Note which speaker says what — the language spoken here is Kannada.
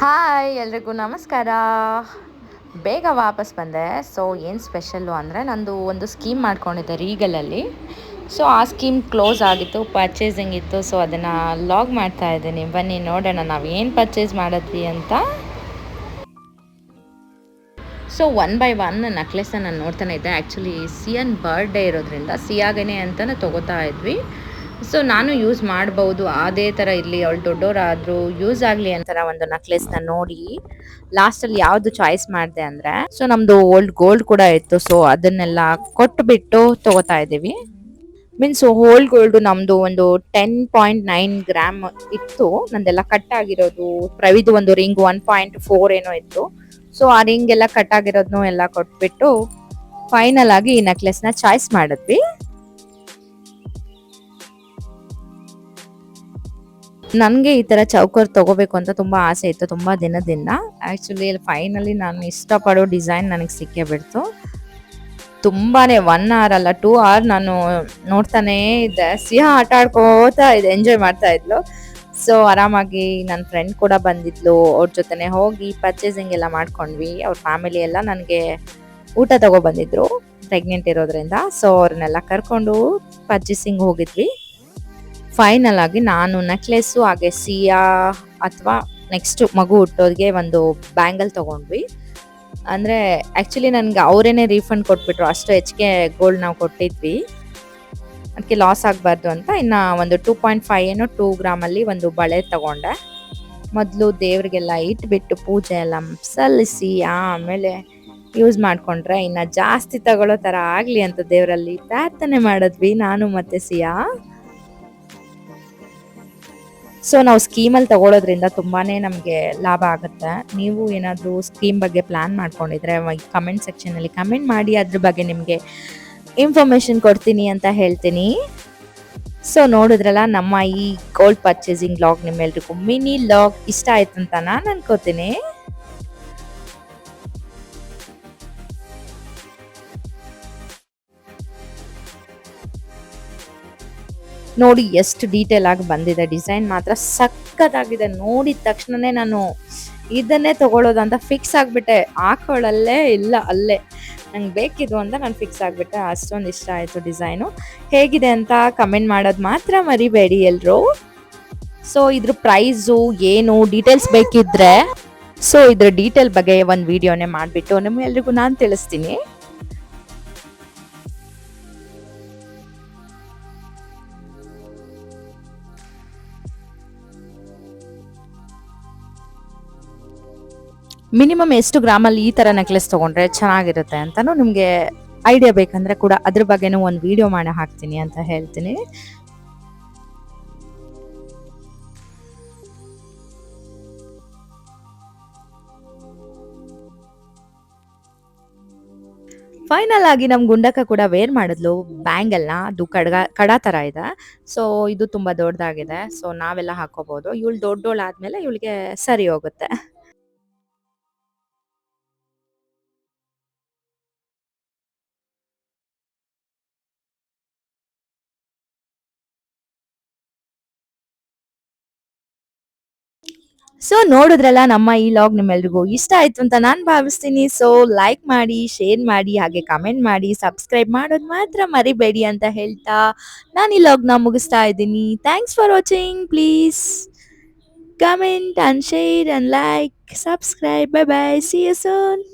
Speaker 1: ಹಾಯ್ ಎಲ್ರಿಗೂ ನಮಸ್ಕಾರ. ಬೇಗ ವಾಪಸ್ ಬಂದೆ. ಸೊ ಏನು ಸ್ಪೆಷಲ್ಲು ಅಂದರೆ ನಂದು ಒಂದು ಸ್ಕೀಮ್ ಮಾಡ್ಕೊಂಡಿದ್ದೆ ರೀಗಲಲ್ಲಿ. ಸೊ ಆ ಸ್ಕೀಮ್ ಕ್ಲೋಸ್ ಆಗಿತ್ತು, ಪರ್ಚೇಸಿಂಗ್ ಇತ್ತು. ಸೊ ಅದನ್ನು ಲಾಗ್ ಮಾಡ್ತಾ ಇದ್ದೀನಿ. ಬನ್ನಿ ನೋಡೋಣ ನಾವು ಏನು ಪರ್ಚೇಸ್ ಮಾಡಿದ್ವಿ ಅಂತ. ಸೊ ಒನ್ ಬೈ ಒನ್ ನೆಕ್ಲೆಸ್ನ ನಾನು ನೋಡ್ತಾನೆ ಇದ್ದೆ. ಆ್ಯಕ್ಚುಲಿ ಸಿಯನ್ ಬರ್ಡೇ ಇರೋದ್ರಿಂದ ಸಿಯಾಗೇ ಅಂತಲೇ ತೊಗೋತಾ ಇದ್ವಿ. ಸೊ ನಾನು ಯೂಸ್ ಮಾಡ್ಬೋದು, ಅದೇ ಥರ ಇರಲಿ, ಅವಳು ದೊಡ್ಡವರಾದರೂ ಯೂಸ್ ಆಗಲಿ ಅಂತರ ಒಂದು ನೆಕ್ಲೆಸ್ನ ನೋಡಿ ಲಾಸ್ಟಲ್ಲಿ ಯಾವುದು ಚಾಯ್ಸ್ ಮಾಡಿದೆ ಅಂದರೆ, ಸೊ ನಮ್ಮದು ಓಲ್ಡ್ ಗೋಲ್ಡ್ ಕೂಡ ಇತ್ತು. ಸೊ ಅದನ್ನೆಲ್ಲ ಕೊಟ್ಟುಬಿಟ್ಟು ತೊಗೋತಾ ಇದ್ದೀವಿ. ಮೀನ್ಸ್ ಓಲ್ಡ್ ಗೋಲ್ಡು ನಮ್ಮದು ಒಂದು 10.9 ಗ್ರಾಮ್ ಇತ್ತು. ನಂದೆಲ್ಲ ಕಟ್ ಆಗಿರೋದು, ಪ್ರವಿದು ಒಂದು ರಿಂಗ್ 1.4 ಏನೋ ಇತ್ತು. ಸೊ ಆ ರಿಂಗ್ ಎಲ್ಲ ಕಟ್ ಆಗಿರೋದನ್ನು ಎಲ್ಲ ಕೊಟ್ಬಿಟ್ಟು ಫೈನಲ್ ಆಗಿ ಈ ನೆಕ್ಲೆಸ್ನ ಚಾಯ್ಸ್ ಮಾಡಿದ್ವಿ. ನನಗೆ ಈ ಥರ ಚೌಕರ್ ತೊಗೋಬೇಕು ಅಂತ ತುಂಬ ಆಸೆ ಇತ್ತು ತುಂಬ ದಿನದಿಂದ. ಆ್ಯಕ್ಚುಲಿ ಫೈನಲಿ ನಾನು ಇಷ್ಟಪಡೋ ಡಿಸೈನ್ ನನಗೆ ಸಿಕ್ಕೇ ಬಿಡ್ತು. ತುಂಬಾ 1 ಅವರ್ ಅಲ್ಲ 2 ಅವರ್ ನಾನು ನೋಡ್ತಾನೇ ಇದ್ದೆ. ಸಿಹಾ ಆಟ ಆಡ್ಕೋತಾ ಇದೆ, ಎಂಜಾಯ್ ಮಾಡ್ತಾ ಇದ್ಲು. ಸೊ ಆರಾಮಾಗಿ ನನ್ನ ಫ್ರೆಂಡ್ ಕೂಡ ಬಂದಿದ್ಲು, ಅವ್ರ ಜೊತೆನೆ ಹೋಗಿ ಪರ್ಚೇಸಿಂಗ್ ಎಲ್ಲ ಮಾಡ್ಕೊಂಡ್ವಿ. ಅವ್ರ ಫ್ಯಾಮಿಲಿ ಎಲ್ಲ ನನಗೆ ಊಟ ತಗೊಬಂದಿದ್ರು ಪ್ರೆಗ್ನೆಂಟ್ ಇರೋದ್ರಿಂದ. ಸೊ ಅವ್ರನ್ನೆಲ್ಲ ಕರ್ಕೊಂಡು ಪರ್ಚೇಸಿಂಗ್ ಹೋಗಿದ್ವಿ. ಫೈನಲ್ ಆಗಿ ನಾನು ನೆಕ್ಲೆಸ್ಸು ಹಾಗೆ ಸಿಯಾ ಅಥವಾ ನೆಕ್ಸ್ಟ್ ಮಗು ಹುಟ್ಟೋರಿಗೆ ಒಂದು ಬ್ಯಾಂಗಲ್ ತೊಗೊಂಡ್ವಿ. ಅಂದರೆ ಆ್ಯಕ್ಚುಲಿ ನನಗೆ ಅವರೇನೆ ರೀಫಂಡ್ ಕೊಟ್ಬಿಟ್ರು, ಅಷ್ಟು ಹೆಚ್ಚಿಗೆ ಗೋಲ್ಡ್ ನಾವು ಕೊಟ್ಟಿದ್ವಿ, ಅದಕ್ಕೆ ಲಾಸ್ ಆಗಬಾರ್ದು ಅಂತ ಇನ್ನು ಒಂದು 2.5 ಏನೋ 2 ಗ್ರಾಮಲ್ಲಿ ಒಂದು ಬಳೆ ತಗೊಂಡೆ. ಮೊದಲು ದೇವ್ರಿಗೆಲ್ಲ ಇಟ್ಬಿಟ್ಟು ಪೂಜೆ ಎಲ್ಲ ಸಲ್ಲಿಸಿ ಆಮೇಲೆ ಯೂಸ್ ಮಾಡಿಕೊಂಡ್ರೆ ಇನ್ನು ಜಾಸ್ತಿ ತಗೊಳ್ಳೋ ಥರ ಆಗಲಿ ಅಂತ ದೇವರಲ್ಲಿ ಪ್ರಾರ್ಥನೆ ಮಾಡಿದ್ವಿ ನಾನು ಮತ್ತು ಸಿಯಾ. ಸೊ ನಾವು ಸ್ಕೀಮಲ್ಲಿ ತಗೊಳ್ಳೋದ್ರಿಂದ ತುಂಬಾ ನಮಗೆ ಲಾಭ ಆಗುತ್ತೆ. ನೀವು ಏನಾದರೂ ಸ್ಕೀಮ್ ಬಗ್ಗೆ ಪ್ಲ್ಯಾನ್ ಮಾಡ್ಕೊಂಡಿದ್ರೆ ಕಮೆಂಟ್ ಸೆಕ್ಷನಲ್ಲಿ ಕಮೆಂಟ್ ಮಾಡಿ, ಅದ್ರ ಬಗ್ಗೆ ನಿಮಗೆ ಇನ್ಫಾರ್ಮೇಷನ್ ಕೊಡ್ತೀನಿ ಅಂತ ಹೇಳ್ತೀನಿ. ಸೊ ನೋಡಿದ್ರಲ್ಲ ನಮ್ಮ ಈ ಗೋಲ್ಡ್ ಪರ್ಚೇಸಿಂಗ್ ಲಾಗ್ ನಿಮ್ಮೆಲ್ರಿಗೂ ಮಿನಿ ಲಾಗ್ ಇಷ್ಟ ಆಯ್ತು ಅಂತ ನಾನು ಅನ್ಕೋತೀನಿ. ನೋಡಿ ಎಷ್ಟು ಡೀಟೇಲ್ ಆಗಿ ಬಂದಿದೆ, ಡಿಸೈನ್ ಮಾತ್ರ ಸಕ್ಕತ್ತಾಗಿದೆ. ನೋಡಿದ ತಕ್ಷಣನೇ ನಾನು ಇದನ್ನೇ ತಗೊಳ್ಳೋದಂತ ಫಿಕ್ಸ್ ಆಗಿಬಿಟ್ಟೆ. ಹಾಕೊಳ್ಳಲ್ಲೇ ಇಲ್ಲ ಅಲ್ಲೇ ನಂಗೆ ಬೇಕಿದು ಅಂತ ನಾನು ಫಿಕ್ಸ್ ಆಗಿಬಿಟ್ಟೆ. ಅಷ್ಟೊಂದು ಇಷ್ಟ ಆಯಿತು ಡಿಸೈನು. ಹೇಗಿದೆ ಅಂತ ಕಮೆಂಟ್ ಮಾಡೋದು ಮಾತ್ರ ಮರಿಬೇಡಿ ಎಲ್ಲರೂ. ಸೊ ಇದ್ರ ಪ್ರೈಸು ಏನು ಡೀಟೇಲ್ಸ್ ಬೇಕಿದ್ರೆ ಸೊ ಇದ್ರ ಡೀಟೇಲ್ ಬಗ್ಗೆ ಒಂದು ವಿಡಿಯೋನೇ ಮಾಡಿಬಿಟ್ಟು ನಿಮ್ಗೆಲ್ರಿಗೂ ನಾನು ತಿಳಿಸ್ತೀನಿ. ಮಿನಿಮಮ್ ಎಷ್ಟು ಗ್ರಾಮಲ್ಲಿ ಈ ಥರ ನೆಕ್ಲೆಸ್ ತೊಗೊಂಡ್ರೆ ಚೆನ್ನಾಗಿರುತ್ತೆ ಅಂತಲೂ ನಿಮಗೆ ಐಡಿಯಾ ಬೇಕಂದರೆ ಕೂಡ ಅದ್ರ ಬಗ್ಗೆನೂ ಒಂದು ವಿಡಿಯೋ ಮಾಡಿ ಹಾಕ್ತೀನಿ ಅಂತ ಹೇಳ್ತೀನಿ. ಫೈನಲ್ ಆಗಿ ನಮ್ಮ ಗುಂಡಕ್ಕ ಕೂಡ ವೇರ್ ಮಾಡಿದ್ಲು ಬ್ಯಾಂಗಲ್ನ. ಅದು ಕಡ ಥರ ಇದೆ. ಸೊ ಇದು ತುಂಬ ದೊಡ್ಡದಾಗಿದೆ. ಸೊ ನಾವೆಲ್ಲ ಹಾಕೋಬೋದು. ಇವಳು ದೊಡ್ಡೋಳಾದ್ಮೇಲೆ ಇವಳಿಗೆ ಸರಿ ಹೋಗುತ್ತೆ. ಸೊ ನೋಡಿದ್ರಲ್ಲ ನಮ್ಮ ಈ ಲಾಗ್ ನಿಮ್ಮೆಲ್ರಿಗೂ ಇಷ್ಟ ಆಯ್ತು ಅಂತ ನಾನು ಭಾವಿಸ್ತೀನಿ. ಸೊ ಲೈಕ್ ಮಾಡಿ, ಶೇರ್ ಮಾಡಿ, ಹಾಗೆ ಕಮೆಂಟ್ ಮಾಡಿ, ಸಬ್ಸ್ಕ್ರೈಬ್ ಮಾಡೋದು ಮಾತ್ರ ಮರಿಬೇಡಿ ಅಂತ ಹೇಳ್ತಾ ನಾನು ಈ ಲಾಗ್ನ ಮುಗಿಸ್ತಾ ಇದ್ದೀನಿ. Thanks for watching. Please comment and share and like, subscribe. Bye bye. See you soon.